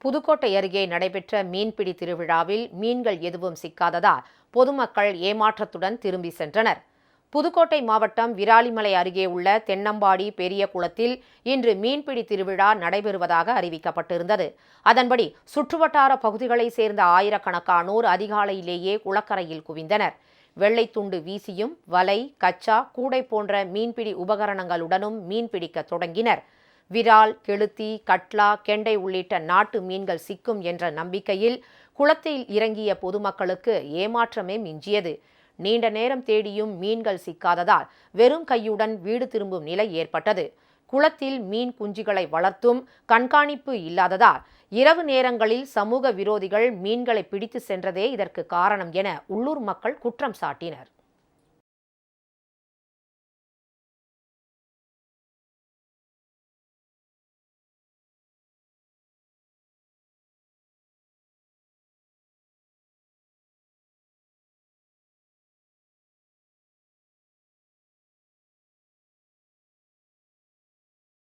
புதுக்கோட்டை அருகே நடைபெற்ற மீன்பிடி திருவிழாவில் மீன்கள் எதுவும் சிக்காததால் பொதுமக்கள் ஏமாற்றத்துடன் திரும்பி சென்றனர். புதுக்கோட்டை மாவட்டம் விராலிமலை அருகே உள்ள தென்னம்பாடி பெரிய குளத்தில் இன்று மீன்பிடி திருவிழா நடைபெறுவதாக அறிவிக்கப்பட்டிருந்தது. அதன்படி சுற்றுவட்டார பகுதிகளைச் சேர்ந்த ஆயிரக்கணக்கானோர் அதிகாலையிலேயே குளக்கரையில் குவிந்தனர். வெள்ளை துண்டு வீசியும் வலை, கச்சா, கூடை போன்ற மீன்பிடி உபகரணங்களுடனும் மீன்பிடிக்க தொடங்கினர். விரால், கெளுத்தி, கட்லா, கெண்டை உள்ளிட்ட நாட்டு மீன்கள் சிக்கும் என்ற நம்பிக்கையில் குளத்தில் இறங்கிய பொதுமக்களுக்கு ஏமாற்றமே மிஞ்சியது. நீண்ட நேரம் தேடியும் மீன்கள் சிக்காததால் வெறும் கையுடன் வீடு திரும்பும் நிலை ஏற்பட்டது. குளத்தில் மீன் குஞ்சுகளை வளர்த்தும் கண்காணிப்பு இல்லாததால் இரவு நேரங்களில் சமூக விரோதிகள் மீன்களை பிடித்து சென்றதே இதற்கு காரணம் என உள்ளூர் மக்கள் குற்றம் சாட்டினர்.